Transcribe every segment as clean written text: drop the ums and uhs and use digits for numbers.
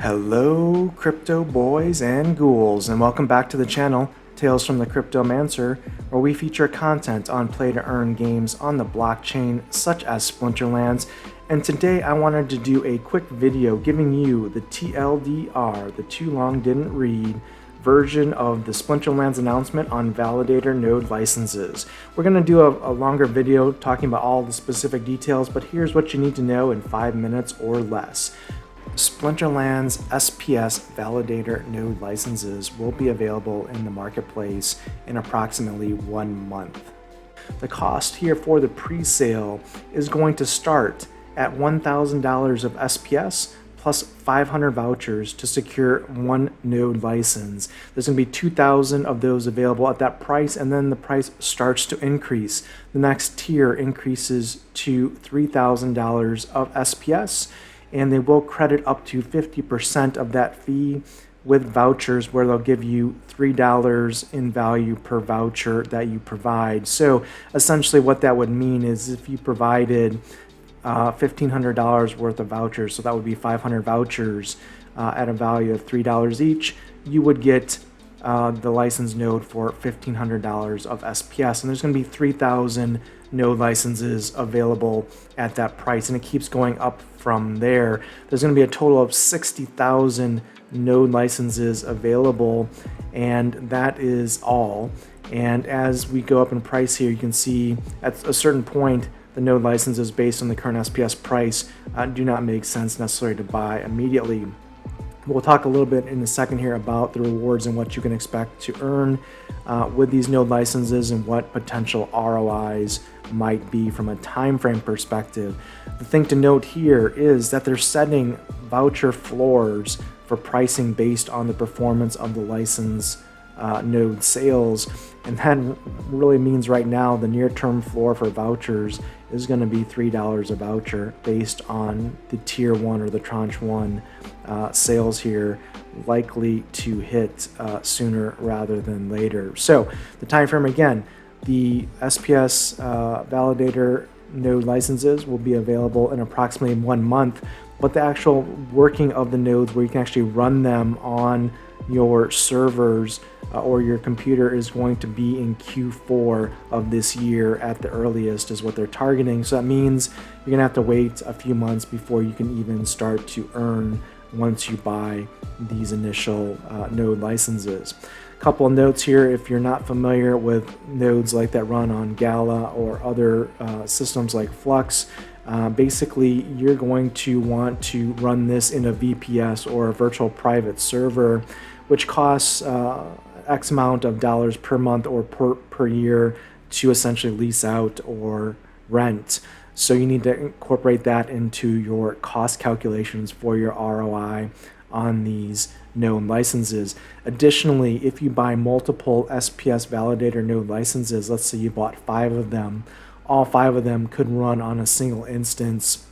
Hello crypto boys and ghouls, and welcome back to the channel Tales from the Cryptomancer, where we feature content on play to earn games on the blockchain such as Splinterlands. And today I wanted to do a quick video giving you the TLDR, the too long didn't read version of the Splinterlands announcement on Validator node licenses. We're going to do a longer video talking about all the specific details, but here's what you need to know in 5 minutes or less. Splinterlands SPS Validator node licenses will be available in the marketplace in approximately 1 month. The cost here for the pre-sale is going to start at $1,000 of SPS plus 500 vouchers to secure one node license. There's going to be 2,000 of those available at that price, and then the price starts to increase. The next tier increases to $3,000 of SPS, and they will credit up to 50% of that fee with vouchers, where they'll give you $3 in value per voucher that you provide. So essentially what that would mean is if you provided $1,500 worth of vouchers, so that would be 500 vouchers at a value of $3 each, you would get the license node for $1,500 of SPS, and there's going to be 3,000 node licenses available at that price, and it keeps going up from there. There's going to be a total of 60,000 node licenses available, and that is all. And as we go up in price here, you can see at a certain point the node licenses based on the current SPS price do not make sense necessarily to buy immediately. We'll talk a little bit in a second here about the rewards and what you can expect to earn with these node licenses and what potential ROIs might be from a time frame perspective. The thing to note here is that they're setting voucher floors for pricing based on the performance of the license node sales, and that really means right now the near-term floor for vouchers is going to be $3 a voucher based on the tier 1 or the tranche 1 sales here, likely to hit sooner rather than later. So the time frame, again, the SPS validator node licenses will be available in approximately 1 month, but the actual working of the nodes where you can actually run them on your servers or your computer is going to be in Q4 of this year at the earliest is what they're targeting. So that means you're gonna have to wait a few months before you can even start to earn once you buy these initial node licenses. Couple of notes here: if you're not familiar with nodes like that run on Gala or other systems like Flux, basically you're going to want to run this in a VPS or a virtual private server, which costs X amount of dollars per month or per year to essentially lease out or rent. So you need to incorporate that into your cost calculations for your ROI on these node licenses. Additionally, if you buy multiple SPS validator node licenses, let's say you bought 5 of them, all 5 of them could run on a single instance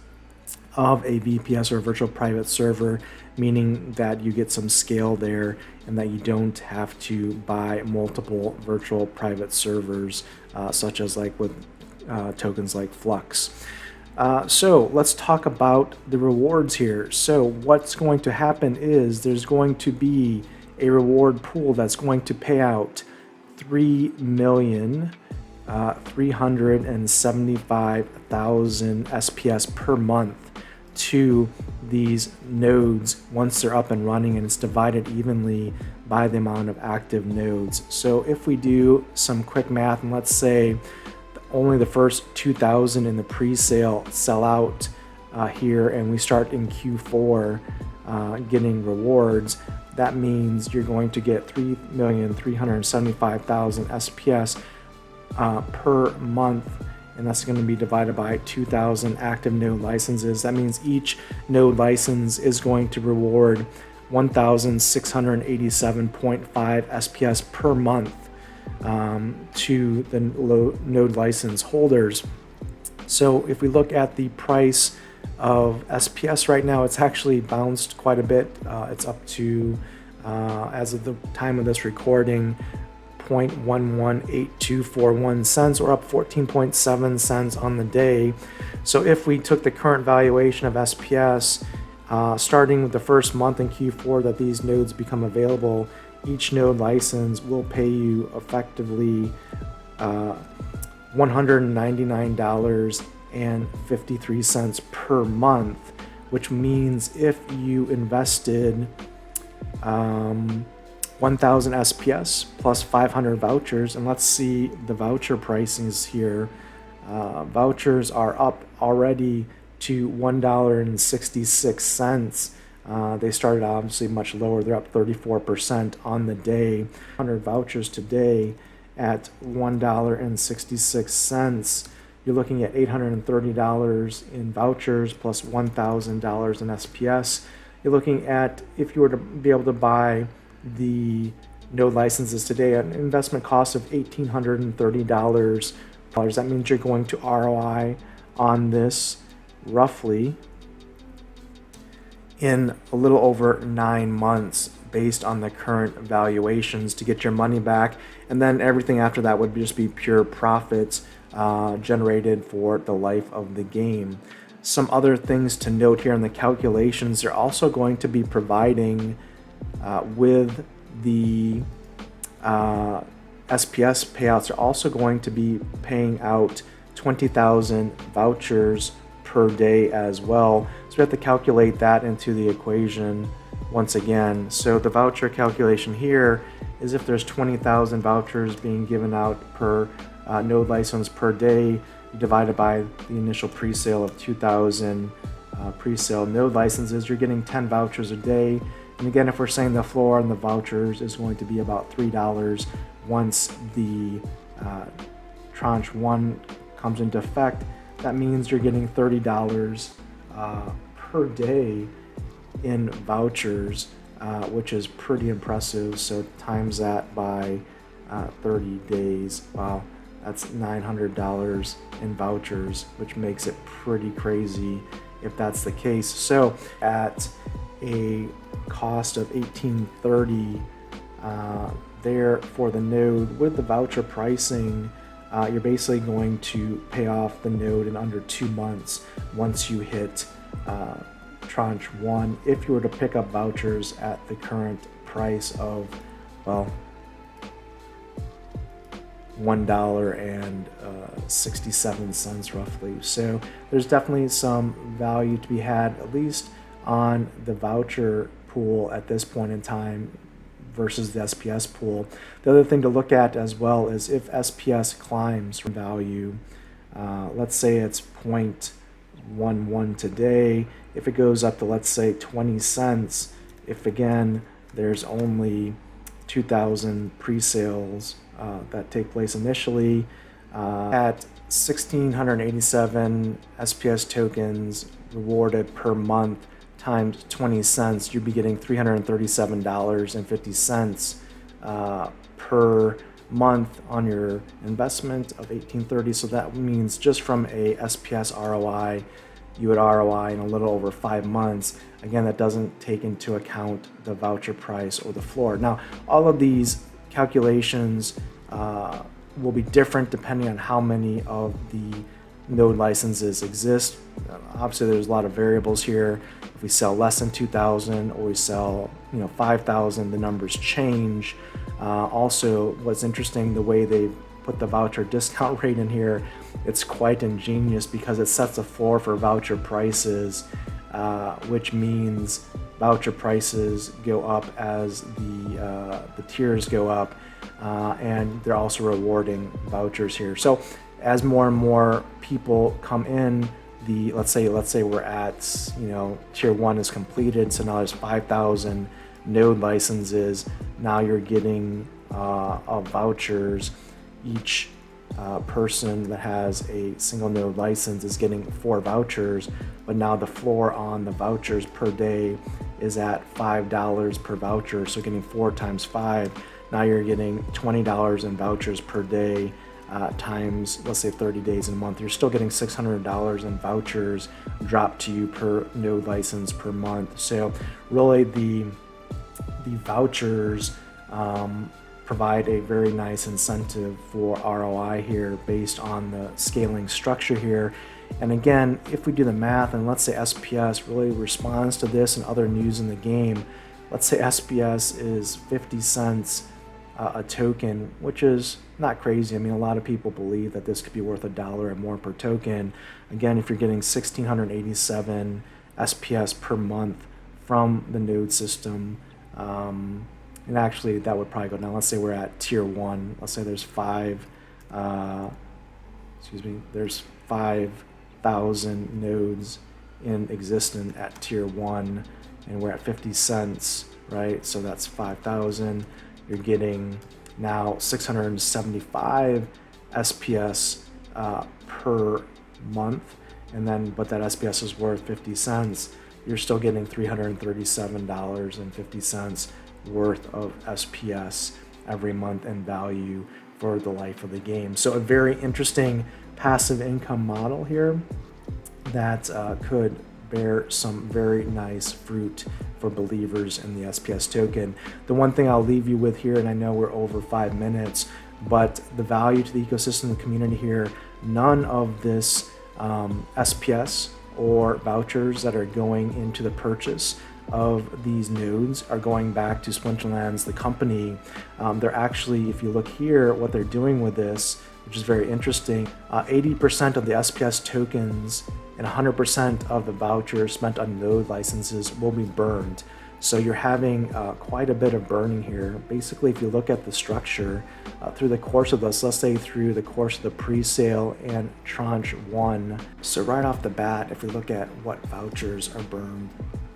of a VPS or a virtual private server, meaning that you get some scale there and that you don't have to buy multiple virtual private servers, such as like with tokens like Flux. So let's talk about the rewards here. So what's going to happen is there's going to be a reward pool that's going to pay out 3,375,000 SPS per month to these nodes once they're up and running, and it's divided evenly by the amount of active nodes. So if we do some quick math, and let's say only the first 2,000 in the pre-sale sell out here, and we start in Q4 getting rewards, that means you're going to get 3,375,000 SPS per month, and that's going to be divided by 2,000 active node licenses. That means each node license is going to reward 1,687.5 SPS per month to the node license holders. So if we look at the price of SPS right now, it's actually bounced quite a bit. It's up to, as of the time of this recording, 0.118241 cents, or up 14.7 cents on the day. So if we took the current valuation of SPS Starting with the first month in Q4 that these nodes become available, each node license will pay you effectively $199.53 per month, which means if you invested 1,000 SPS plus 500 vouchers, and let's see the voucher pricings here. Vouchers are up already to $1.66. They started obviously much lower. They're up 34% on the day. 100 vouchers today at $1.66. You're looking at $830 in vouchers plus $1,000 in SPS. You're looking at, if you were to be able to buy the node licenses today, an investment cost of $1,830. That means you're going to ROI on this roughly in a little over 9 months based on the current valuations to get your money back, and then everything after that would just be pure profits generated for the life of the game. Some other things to note here in the calculations, they're also going to be providing with the SPS payouts, are also going to be paying out 20,000 vouchers per day as well. So we have to calculate that into the equation once again. So the voucher calculation here is if there's 20,000 vouchers being given out per node license per day, divided by the initial pre-sale of 2,000 pre-sale node licenses, you're getting 10 vouchers a day. And again, if we're saying the floor on the vouchers is going to be about $3 once the tranche 1 comes into effect, that means you're getting $30 per day in vouchers, which is pretty impressive. So times that by 30 days, wow, that's $900 in vouchers, which makes it pretty crazy if that's the case. So at a cost of $1,830 there for the node with the voucher pricing, you're basically going to pay off the node in under 2 months once you hit tranche 1, if you were to pick up vouchers at the current price of, well, $1.67 roughly. So there's definitely some value to be had, at least on the voucher pool at this point in time versus the SPS pool. The other thing to look at as well is if SPS climbs from value, let's say it's 0.11 today, if it goes up to, let's say, 20 cents, if again there's only 2,000 pre-sales that take place initially, at 1,687 SPS tokens rewarded per month times 20 cents, you'd be getting $337.50 per month on your investment of $1,830. So that means just from a SPS ROI, you would ROI in a little over 5 months. Again, that doesn't take into account the voucher price or the floor. Now, all of these calculations will be different depending on how many of the node licenses exist. Obviously, there's a lot of variables here. If we sell less than 2,000 or we sell 5,000, the numbers change. Also, what's interesting, the way they put the voucher discount rate in here, it's quite ingenious because it sets a floor for voucher prices, which means voucher prices go up as the tiers go up, and they're also rewarding vouchers here. So as more and more people come in, let's say we're at, tier 1 is completed, so now there's 5,000 node licenses. Now you're getting vouchers. Each person that has a single node license is getting 4 vouchers, but now the floor on the vouchers per day is at $5 per voucher, so getting 4 times 5, now you're getting $20 in vouchers per day, times, let's say, 30 days in a month. You're still getting $600 in vouchers dropped to you per node license per month. So really the vouchers provide a very nice incentive for ROI here based on the scaling structure here. And again, if we do the math, and let's say SPS really responds to this and other news in the game, let's say SPS is 50 cents a token, which is not crazy. I mean, a lot of people believe that this could be worth $1 or more per token. Again, if you're getting 1,687 SPS per month from the node system, and actually that would probably go down. Let's say we're at tier 1. Let's say there's there's 5,000 nodes in existence at tier 1, and we're at 50 cents, right? So that's 5,000. You're getting now 675 SPS per month, and then but that SPS is worth 50 cents. You're still getting $337.50 worth of SPS every month in value for the life of the game. So a very interesting passive income model here that could bear some very nice fruit for believers in the SPS token. The one thing I'll leave you with here, and I know we're over 5 minutes, but the value to the ecosystem, the community here, none of this SPS or vouchers that are going into the purchase of these nodes are going back to Splinterlands, the company. They're actually, if you look here, what they're doing with this, which is very interesting, 80% of the SPS tokens and 100% of the vouchers spent on node licenses will be burned. So you're having quite a bit of burning here. Basically, if you look at the structure through the course of this, let's say through the course of the pre-sale and tranche 1. So right off the bat, if we look at what vouchers are burned,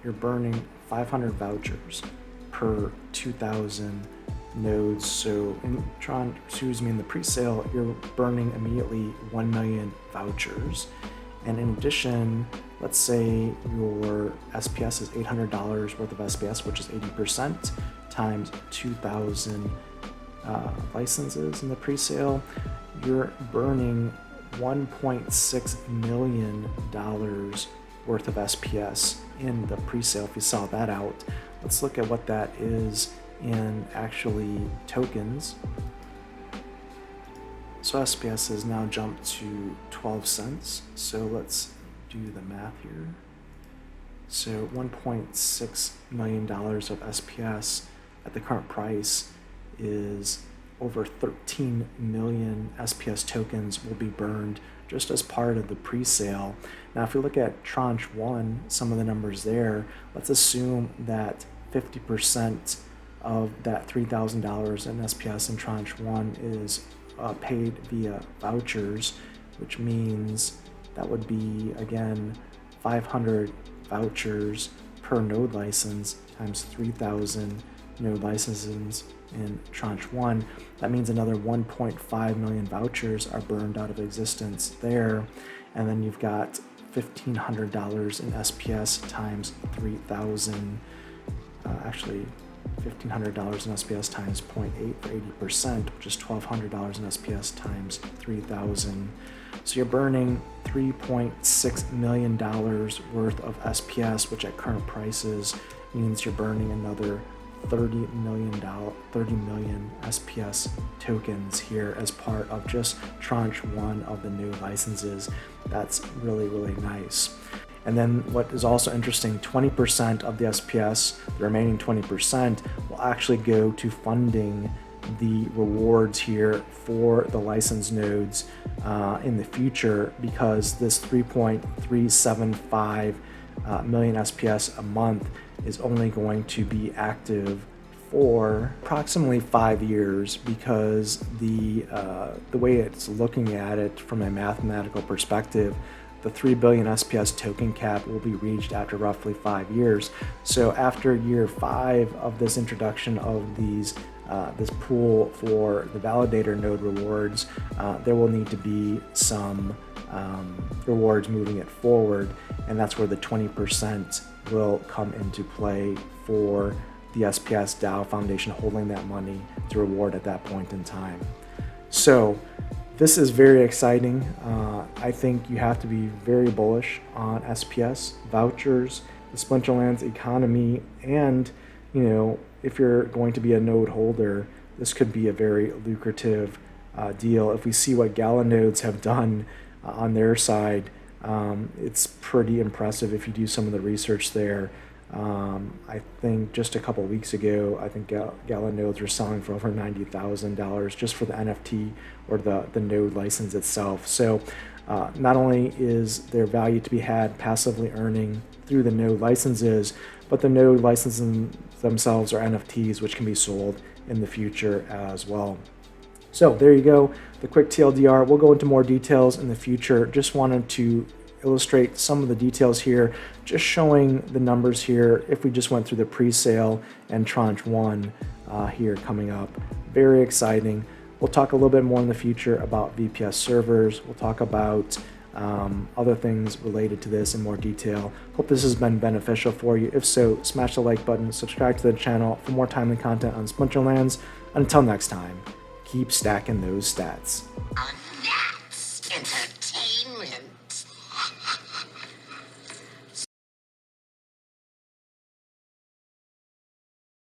you're burning 500 vouchers per 2,000 nodes. So in the pre-sale, you're burning immediately 1 million vouchers. And in addition, let's say your SPS is $800 worth of SPS, which is 80% times 2,000 licenses in the pre-sale, you're burning $1.6 million worth of SPS in the pre-sale. If you saw that out, let's look at what that is in actually tokens. So SPS has now jumped to 12 cents. So let's do the math here. So $1.6 million of SPS at the current price is over 13 million SPS tokens will be burned just as part of the pre-sale. Now, if we look at tranche 1, some of the numbers there, let's assume that 50% of that $3,000 in SPS in tranche 1 is paid via vouchers, which means that would be, again, 500 vouchers per node license times 3,000 node licenses in tranche 1. That means another 1.5 million vouchers are burned out of existence there. And then you've got $1,500 in SPS times 3,000, actually $1,500 in SPS times 0.8 for 80%, which is $1,200 in SPS times 3,000. So you're burning $3.6 million worth of SPS, which at current prices means you're burning another 30 million SPS tokens here as part of just tranche 1 of the new licenses. That's really, really nice. And then what is also interesting, 20% of the SPS, the remaining 20%, will actually go to funding the rewards here for the license nodes in the future, because this 3.375 million SPS a month is only going to be active for approximately 5 years, because the way it's looking at it from a mathematical perspective, the 3 billion SPS token cap will be reached after roughly 5 years. So after year 5 of this introduction of these this pool for the validator node rewards, there will need to be some rewards moving it forward, and that's where the 20% will come into play for the SPS DAO Foundation holding that money to reward at that point in time. So this is very exciting. I think you have to be very bullish on SPS, vouchers, the Splinterlands economy, and if you're going to be a node holder, this could be a very lucrative deal. If we see what Gala nodes have done on their side, it's pretty impressive if you do some of the research there. I think just a couple weeks ago, I think Gala nodes were selling for over $90,000 just for the NFT or the node license itself. So not only is there value to be had passively earning through the node licenses, but the node licenses themselves are NFTs, which can be sold in the future as well. So there you go, the quick TLDR. We'll go into more details in the future. Just wanted to illustrate some of the details here, just showing the numbers here if we just went through the pre-sale and tranche 1 here coming up. Very exciting. We'll talk a little bit more in the future about VPS servers. We'll talk about other things related to this in more detail. Hope this has been beneficial for you. If so, smash the like button, subscribe to the channel for more timely content on Splinterlands. Until next time, keep stacking those stats.